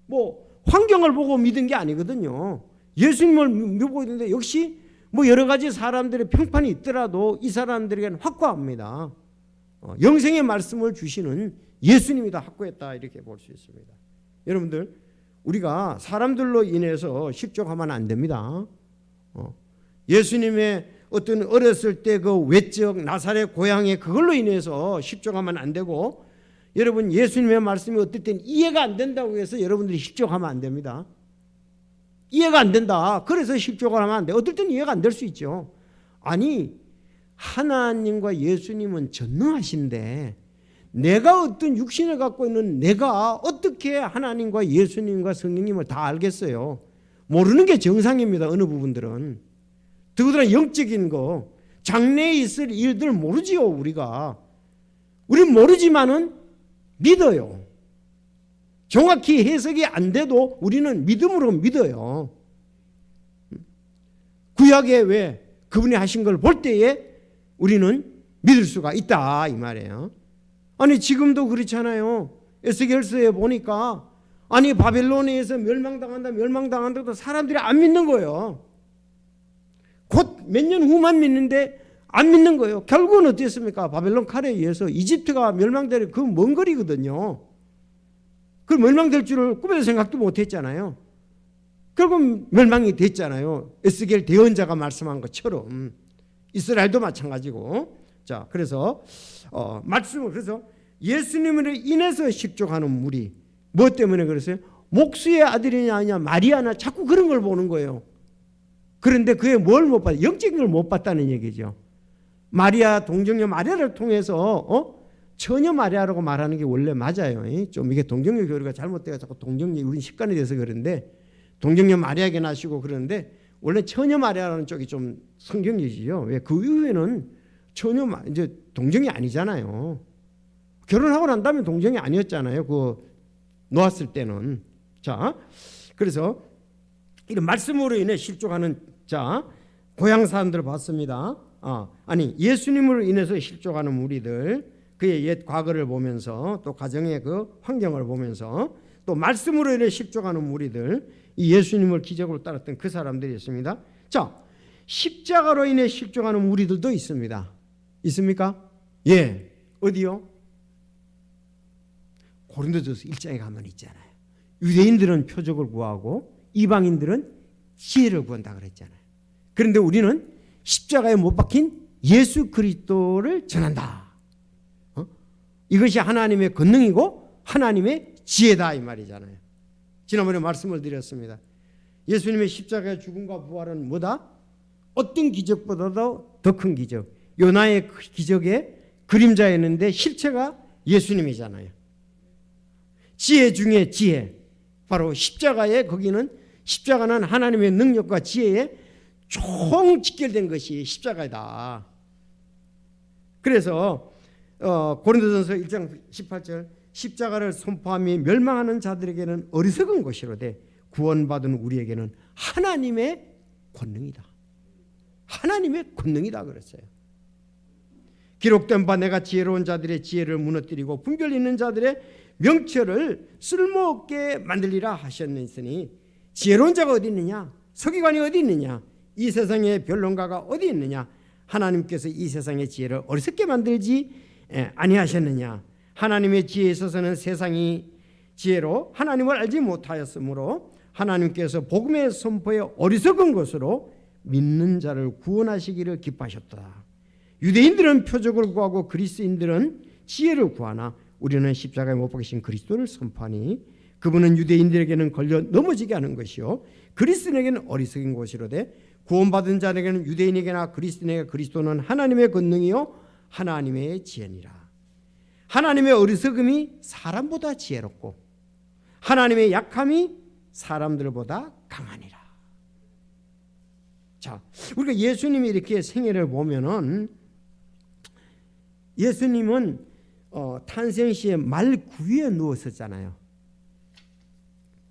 뭐 환경을 보고 믿은 게 아니거든요. 예수님을 믿고 있는데 역시 뭐 여러 가지 사람들의 평판이 있더라도 이 사람들에게는 확고합니다. 영생의 말씀을 주시는 예수님이 다 확고했다 이렇게 볼 수 있습니다. 여러분들 우리가 사람들로 인해서 실족하면 안 됩니다. 예수님의 어떤 어렸을 때 그 외적 나사렛 고향에 그걸로 인해서 실족하면 안 되고 여러분 예수님의 말씀이 어떨 땐 이해가 안 된다고 해서 여러분들이 실족하면 안 됩니다. 이해가 안 된다. 그래서 실족을 하면 안 돼. 어떨 땐 이해가 안 될 수 있죠. 아니 하나님과 예수님은 전능하신데 내가 어떤 육신을 갖고 있는 내가 어떻게 하나님과 예수님과 성령님을 다 알겠어요. 모르는 게 정상입니다. 어느 부분들은. 더구나 영적인 거 장래에 있을 일들 모르지요. 우리가. 우리는 모르지만은 믿어요. 정확히 해석이 안 돼도 우리는 믿음으로 믿어요. 구약에 왜 그분이 하신 걸 볼 때에 우리는 믿을 수가 있다 이 말이에요. 아니 지금도 그렇잖아요. 에스겔서에 보니까 아니 바벨론에서 멸망당한다도 사람들이 안 믿는 거예요. 곧 몇 년 후만 믿는데 안 믿는 거예요. 결국은 어땠습니까? 바벨론 칼에 의해서 이집트가 멸망될 그 먼 거리거든요. 그 멸망될 줄을 꿈에도 생각도 못했잖아요. 결국 멸망이 됐잖아요. 에스겔 대언자가 말씀한 것처럼 이스라엘도 마찬가지고. 자, 그래서 말씀을 그래서 예수님으로 인해서 실족하는 무리 뭐 때문에 그랬어요? 목수의 아들이냐 아니냐 마리아나 자꾸 그런 걸 보는 거예요. 그런데 그게 뭘 못 봤어요? 영적인 걸 못 봤다는 얘기죠. 마리아 동정녀 마리아를 통해서 처녀 마리아라고 말하는 게 원래 맞아요. 좀 이게 동정녀 교리가 잘못돼서 자꾸 동정녀 우린 식관에 대해서 그런데 동정녀 마리아에게 나시고 그러는데 원래 처녀 마리아라는 쪽이 좀 성경이지요. 왜 그 이후에는 처녀 이제 동정이 아니잖아요. 결혼하고 난 다음에 동정이 아니었잖아요. 그 놓았을 때는. 자, 그래서 이런 말씀으로 인해 실족하는 자 고향 사람들을 봤습니다. 아니 예수님으로 인해서 실족하는 무리들 그의 옛 과거를 보면서 또 가정의 그 환경을 보면서 또 말씀으로 인해 실족하는 무리들 이 예수님을 기적으로 따랐던 그 사람들이 있습니다. 자 십자가로 인해 실족하는 무리들도 있습니다. 있습니까? 예. 어디요? 고린도전서 1장에 가면 있잖아요. 유대인들은 표적을 구하고 이방인들은 지혜를 구한다 그랬잖아요. 그런데 우리는 십자가에 못 박힌 예수 그리스도를 전한다. 이것이 하나님의 권능이고 하나님의 지혜다 이 말이잖아요. 지난번에 말씀을 드렸습니다. 예수님의 십자가의 죽음과 부활은 뭐다? 어떤 기적보다도 더 큰 기적. 요나의 기적의 그림자였는데 실체가 예수님이잖아요. 지혜 중에 지혜. 바로 십자가에 거기는 십자가는 하나님의 능력과 지혜에 총 직결된 것이 십자가이다. 그래서 고린도전서 1장 18절 십자가를 선포하며 멸망하는 자들에게는 어리석은 것이로되 구원받은 우리에게는 하나님의 권능이다. 하나님의 권능이다 그랬어요. 기록된 바 내가 지혜로운 자들의 지혜를 무너뜨리고 분별 있는 자들의 명철을 쓸모없게 만들리라 하셨으니 지혜로운 자가 어디 있느냐? 서기관이 어디 있느냐? 이 세상의 변론가가 어디 있느냐? 하나님께서 이 세상의 지혜를 어리석게 만들지 아니하셨느냐? 하나님의 지혜에 있어서는 세상이 지혜로 하나님을 알지 못하였으므로 하나님께서 복음의 선포에 어리석은 것으로 믿는 자를 구원하시기를 기뻐하셨다. 유대인들은 표적을 구하고 그리스인들은 지혜를 구하나 우리는 십자가에 못 박히신 그리스도를 선포하니 그분은 유대인들에게는 걸려 넘어지게 하는 것이요 그리스인에게는 어리석인 것이로되 구원받은 자에게는 유대인에게나 그리스인에게 그리스도는 하나님의 권능이요 하나님의 지혜니라. 하나님의 어리석음이 사람보다 지혜롭고 하나님의 약함이 사람들보다 강하니라. 자, 우리가 예수님이 이렇게 생애를 보면은 예수님은 탄생 시에 말 구유에 누웠었잖아요.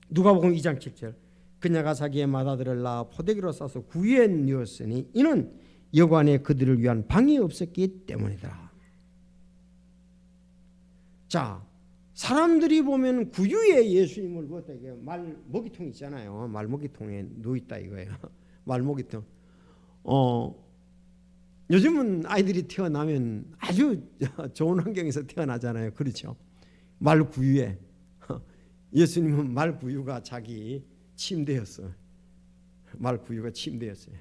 누가복음 2장 7절 그녀가 자기의 맏아들을 낳아 포대기로 싸서 구유에 누웠으니 이는 여관에 그들을 위한 방이 없었기 때문이더라. 자, 사람들이 보면 구유에 예수님을 누웠다. 이게 말모기통 있잖아요. 말모기통에 누워있다 이거예요. 말모기통. 요즘은 아이들이 태어나면 아주 좋은 환경에서 태어나잖아요. 그렇죠? 말구유에. 예수님은 말구유가 자기 침대였어요. 말구유가 침대였어요.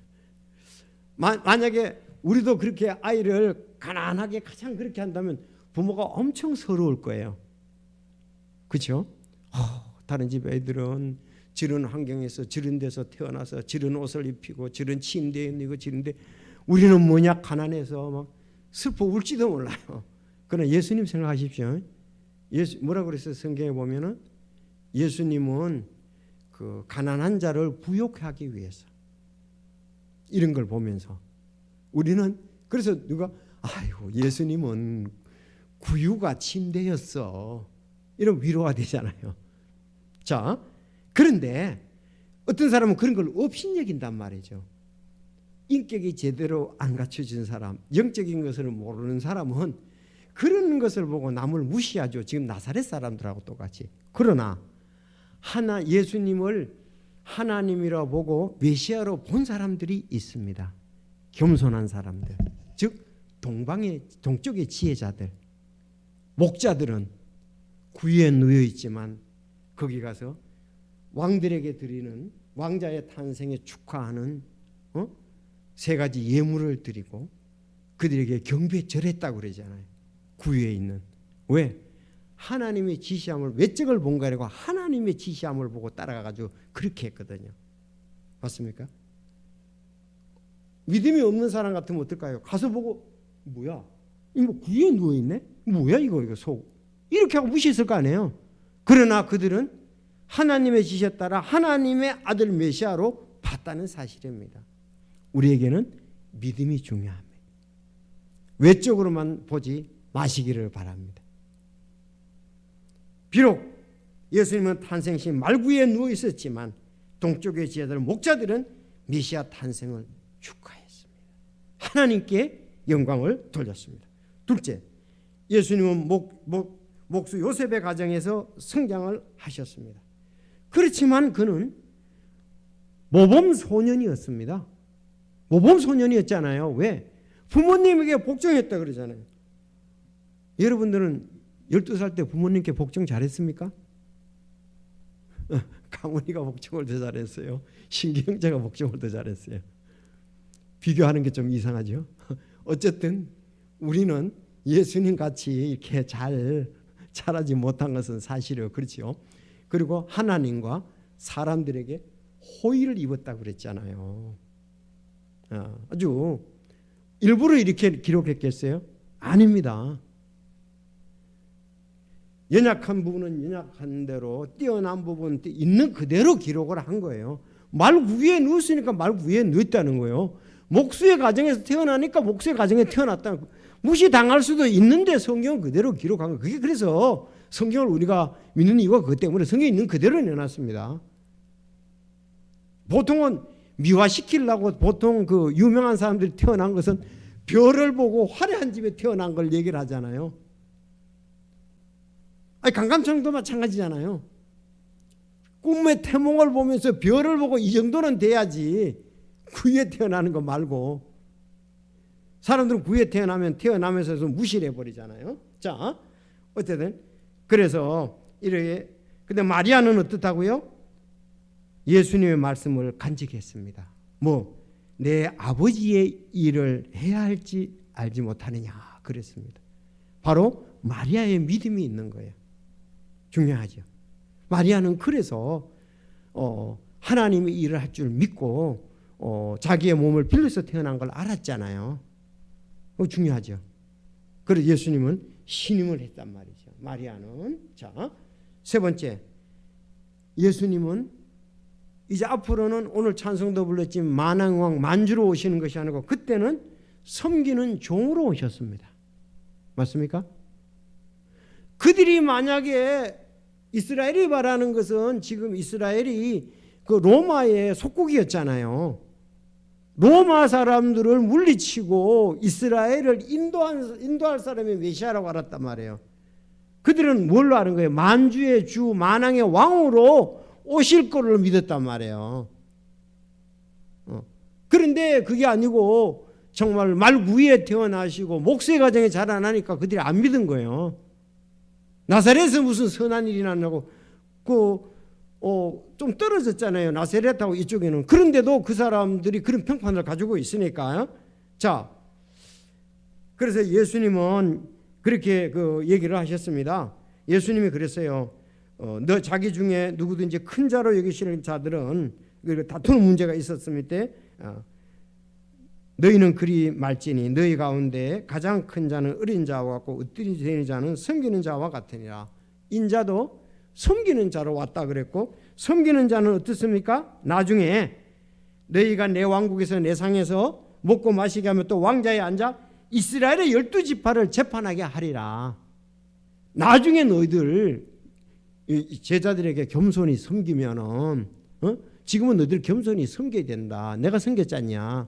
만약에 우리도 그렇게 아이를 가난하게 가장 그렇게 한다면 부모가 엄청 서러울 거예요. 그렇죠? 다른 집 애들은 저런 환경에서 저런 데서 태어나서 저런 옷을 입히고 저런 침대에 있고 저런데 우리는 뭐냐 가난해서 막 슬퍼 울지도 몰라요. 그러나 예수님 생각하십시오. 뭐라고 그랬어요? 성경에 보면은 예수님은 그 가난한 자를 부욕하기 위해서 이런 걸 보면서 우리는 그래서 누가 아이고 예수님은 구유가 침대였어 이런 위로가 되잖아요. 자, 그런데 어떤 사람은 그런 걸 업신여긴단 말이죠. 인격이 제대로 안 갖춰진 사람, 영적인 것을 모르는 사람은 그런 것을 보고 남을 무시하죠. 지금 나사렛 사람들하고 똑같이. 그러나 예수님을 하나님이라 보고 메시아로 본 사람들이 있습니다. 겸손한 사람들, 즉 동쪽의 지혜자들, 목자들은 구유에 누워 있지만 거기 가서 왕들에게 드리는 왕자의 탄생에 축하하는 세 가지 예물을 드리고 그들에게 경배에 절했다고 그러잖아요. 구유에 있는. 왜? 하나님의 지시함을 외적을 본 거 아니고 하나님의 지시함을 보고 따라가가지고 그렇게 했거든요. 맞습니까? 믿음이 없는 사람 같으면 어떨까요? 가서 보고 뭐야? 이거 구유에 누워있네? 뭐야 이거 속? 이렇게 하고 무시했을 거 아니에요. 그러나 그들은 하나님의 지시에 따라 하나님의 아들 메시아로 봤다는 사실입니다. 우리에게는 믿음이 중요합니다. 외적으로만 보지 마시기를 바랍니다. 비록 예수님은 탄생 시 말구유에 누워 있었지만 동쪽의 지혜들 목자들은 메시아 탄생을 축하했습니다. 하나님께 영광을 돌렸습니다. 둘째, 예수님은 목수 요셉의 가정에서 성장을 하셨습니다. 그렇지만 그는 모범 소년이었습니다. 모범 소년이었잖아요. 왜? 부모님에게 복종했다 그러잖아요. 여러분들은 12살 때 부모님께 복종 잘했습니까? 강훈이가 복종을 더 잘했어요. 신기 형제가 복종을 더 잘했어요. 비교하는 게 좀 이상하죠. 어쨌든 우리는 예수님 같이 이렇게 잘 자라지 못한 것은 사실이에요. 그렇죠. 그리고 하나님과 사람들에게 호의를 입었다고 그랬잖아요. 아주 일부러 이렇게 기록했겠어요? 아닙니다. 연약한 부분은 연약한 대로, 뛰어난 부분은 있는 그대로 기록을 한 거예요. 말 위에 누웠으니까 말 위에 누웠다는 거예요. 목수의 가정에서 태어나니까 목수의 가정에 태어났다는 거예요. 무시당할 수도 있는데 성경은 그대로 기록한 거예요. 그게 그래서 성경을 우리가 믿는 이유가 그것 때문에 성경에 있는 그대로 내놨습니다. 보통은 미화시키려고 보통 그 유명한 사람들이 태어난 것은 별을 보고 화려한 집에 태어난 걸 얘기를 하잖아요. 아니, 강감청도 마찬가지잖아요. 꿈의 태몽을 보면서 별을 보고 이 정도는 돼야지 구에 태어나는 거 말고, 사람들은 구에 태어나면 태어나면서 무시를 해버리잖아요. 자, 어쨌든 그래서 이렇게, 근데 마리아는 어떻다고요? 예수님의 말씀을 간직했습니다. 내 아버지의 일을 해야 할지 알지 못하느냐 그랬습니다. 바로 마리아의 믿음이 있는 거예요. 중요하죠. 마리아는 그래서 하나님의 일을 할 줄 믿고 자기의 몸을 빌려서 태어난 걸 알았잖아요. 중요하죠. 그래서 예수님은 신임을 했단 말이죠. 마리아는. 자, 세 번째, 예수님은 이제 앞으로는 오늘 찬송도 불렀지만 만왕왕 만주로 오시는 것이 아니고 그때는 섬기는 종으로 오셨습니다. 맞습니까? 그들이 만약에 이스라엘이 말하는 것은 지금 이스라엘이 그 로마의 속국이었잖아요. 로마 사람들을 물리치고 이스라엘을 인도할 사람이 메시아라고 알았단 말이에요. 그들은 뭘로 아는 거예요? 만주의 주, 만왕의 왕으로 오실 거를 믿었단 말이에요. 그런데 그게 아니고 정말 말 위에 태어나시고 목수의 가정에 자라나니까 그들이 안 믿은 거예요. 나사렛에서 무슨 선한 일이 났냐고 좀 떨어졌잖아요. 나사렛하고 이쪽에는. 그런데도 그 사람들이 그런 평판을 가지고 있으니까. 자, 그래서 예수님은 그렇게 그 얘기를 하셨습니다. 예수님이 그랬어요. 너 자기 중에 누구든지 큰 자로 여기시는 자들은 다투는 문제가 있었을 때 너희는 그리 말지니 너희 가운데 가장 큰 자는 어린 자와 같고 엎드린 자는 섬기는 자와 같으니라. 인자도 섬기는 자로 왔다 그랬고, 섬기는 자는 어떻습니까? 나중에 너희가 내 왕국에서 내 상에서 먹고 마시게 하면 또 왕자에 앉아 이스라엘의 12지파를 재판하게 하리라. 나중에 너희들 제자들에게 겸손히 섬기면은 지금은 너희들 겸손히 섬겨야 된다. 내가 섬겼잖냐.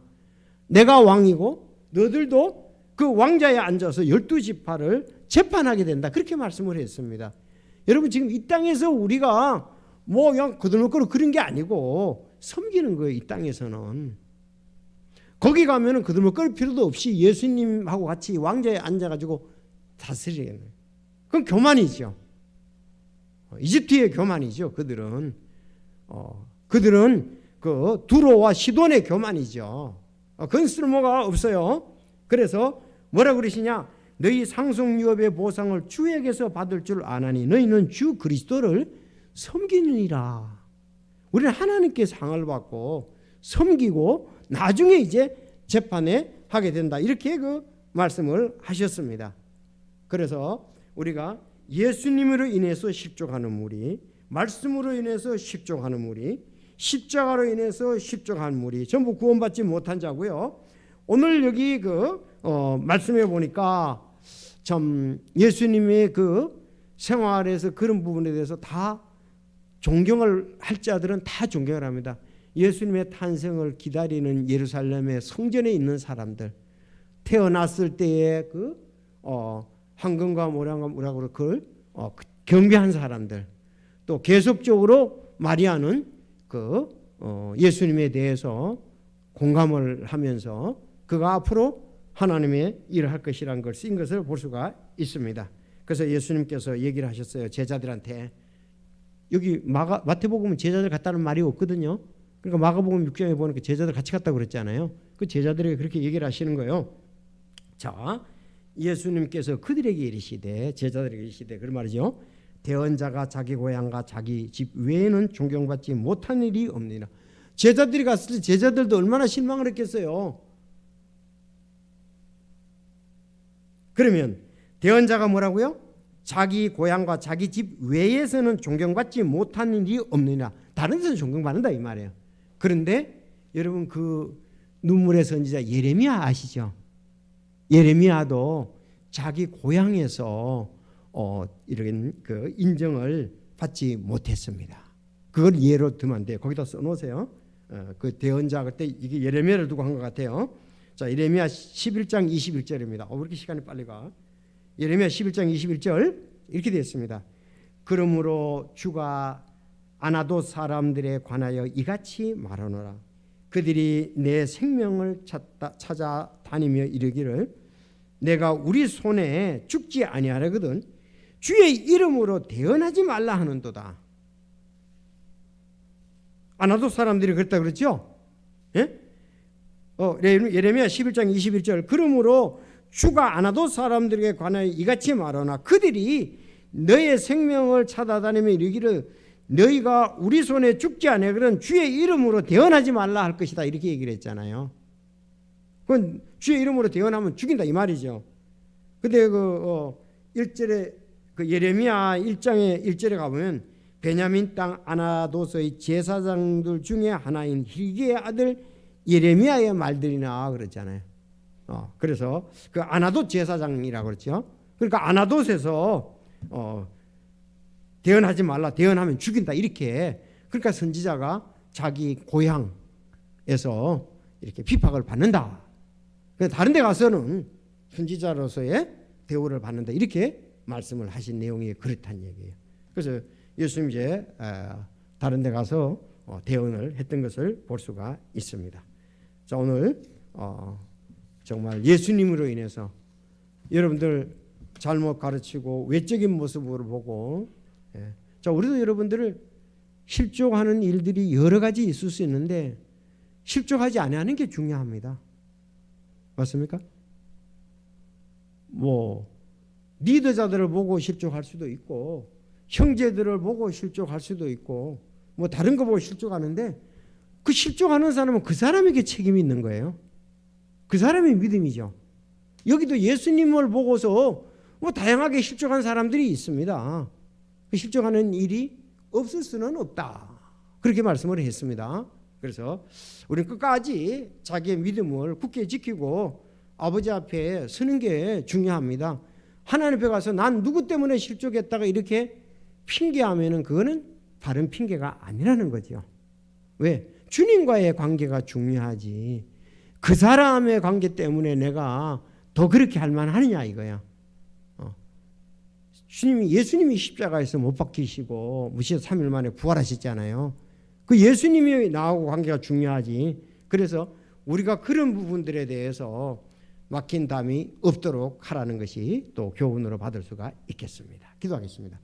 내가 왕이고 너희들도 그 왕자에 앉아서 12지파를 재판하게 된다. 그렇게 말씀을 했습니다. 여러분 지금 이 땅에서 우리가 그냥 거들먹거리고 그런 게 아니고 섬기는 거예요. 이 땅에서는. 거기 가면은 거들먹거릴 필요도 없이 예수님하고 같이 왕자에 앉아가지고 다스리는 거예요. 그건 교만이죠. 이집트의 교만이죠. 그들은 그 두로와 시돈의 교만이죠. 그건 쓸모가 없어요. 그래서 뭐라 그러시냐? 너희 상속유업의 보상을 주에게서 받을 줄 아나니 너희는 주 그리스도를 섬기느니라. 우리는 하나님께 상을 받고 섬기고 나중에 이제 재판에 하게 된다. 이렇게 그 말씀을 하셨습니다. 그래서 우리가 예수님으로 인해서 십족하는 무리, 말씀으로 인해서 십족하는 무리, 십자가로 인해서 십족한 무리 전부 구원받지 못한 자고요. 오늘 여기 말씀해 보니까 참 예수님의 그 생활에서 그런 부분에 대해서 다 존경을 할 자들은 다 존경을 합니다. 예수님의 탄생을 기다리는 예루살렘의 성전에 있는 사람들, 태어났을 때의 황금과 모량과 그걸 경배한 사람들, 또 계속적으로 마리아는 예수님에 대해서 공감을 하면서 그가 앞으로 하나님의 일을 할 것이라는 걸 쓰인 것을 볼 수가 있습니다. 그래서 예수님께서 얘기를 하셨어요. 제자들한테. 여기 마태복음은 제자들 갔다는 말이 없거든요. 그러니까 마가복음 6장에 보니까 제자들 같이 갔다고 그랬잖아요. 그 제자들에게 그렇게 얘기를 하시는 거예요. 자, 예수님께서 그들에게 이르시되, 제자들에게 이르시되, 그런 말이죠. 대언자가 자기 고향과 자기 집 외에는 존경받지 못한 일이 없느니라. 제자들이 갔을 때 제자들도 얼마나 실망을 했겠어요. 그러면 대언자가 뭐라고요? 자기 고향과 자기 집 외에서는 존경받지 못한 일이 없느냐. 다른 데서는 존경받는다 이 말이에요. 그런데 여러분 그 눈물의 선지자 예레미야 아시죠? 예레미야도 자기 고향에서 이런 그 인정을 받지 못했습니다. 그걸 예로 들면 안 돼요. 거기다 써놓으세요. 그 대언자 그때 이게 예레미야를 두고 한 것 같아요. 자, 예레미야 11장 21절입니다. 왜 이렇게 시간이 빨리 가? 예레미야 11장 21절 이렇게 되어 있습니다. 그러므로 주가 아나도 사람들에 관하여 이같이 말하노라. 그들이 내 생명을 찾아다니며 이르기를 내가 우리 손에 죽지 아니하려거든 주의 이름으로 대언하지 말라 하는도다. 아나도 사람들이 그랬다 그랬죠? 예? 예레미야 11장 21절 그러므로 주가 아나도 사람들에게 관하여 이같이 말하나 그들이 너의 생명을 찾아다니며 이르기를 너희가 우리 손에 죽지 아니하거든 주의 이름으로 대언하지 말라 할 것이다 이렇게 얘기를 했잖아요. 그건 주의 이름으로 대언하면 죽인다 이 말이죠. 근데 그 1절에 그 예레미야 1장의 1절에 가보면 베냐민 땅 아나도스의 제사장들 중에 하나인 hil기의 아들 예레미야의 말들이나 그랬잖아요. 그래서 그 아나돗 제사장이라고 그랬죠. 그러니까 아나돗에서 대언하지 말라, 대언하면 죽인다 이렇게. 그러니까 선지자가 자기 고향에서 이렇게 핍박을 받는다. 다른 데 가서는 선지자로서의 대우를 받는다 이렇게 말씀을 하신 내용이 그렇다는 얘기예요. 그래서 예수님 이제 다른 데 가서 대언을 했던 것을 볼 수가 있습니다. 자, 오늘 정말 예수님으로 인해서 여러분들 잘못 가르치고 외적인 모습으로 보고 자, 우리도 여러분들을 실족하는 일들이 여러 가지 있을 수 있는데 실족하지 아니하는 게 중요합니다. 맞습니까? 뭐 리더자들을 보고 실족할 수도 있고 형제들을 보고 실족할 수도 있고 뭐 다른 거 보고 실족하는데 그 실족하는 사람은 그 사람에게 책임이 있는 거예요. 그 사람의 믿음이죠. 여기도 예수님을 보고서 뭐 다양하게 실족한 사람들이 있습니다. 그 실족하는 일이 없을 수는 없다. 그렇게 말씀을 했습니다. 그래서 우리는 끝까지 자기의 믿음을 굳게 지키고 아버지 앞에 서는 게 중요합니다. 하나님 앞에 가서 난 누구 때문에 실족했다가 이렇게 핑계하면은 그거는 바른 핑계가 아니라는 거죠. 왜? 주님과의 관계가 중요하지. 그 사람의 관계 때문에 내가 더 그렇게 할 만하느냐 이거야. 예수님이 십자가에서 못 박히시고 무시해 3일 만에 부활하셨잖아요. 그 예수님이 나하고 관계가 중요하지. 그래서 우리가 그런 부분들에 대해서 막힌 담이 없도록 하라는 것이 또 교훈으로 받을 수가 있겠습니다. 기도하겠습니다.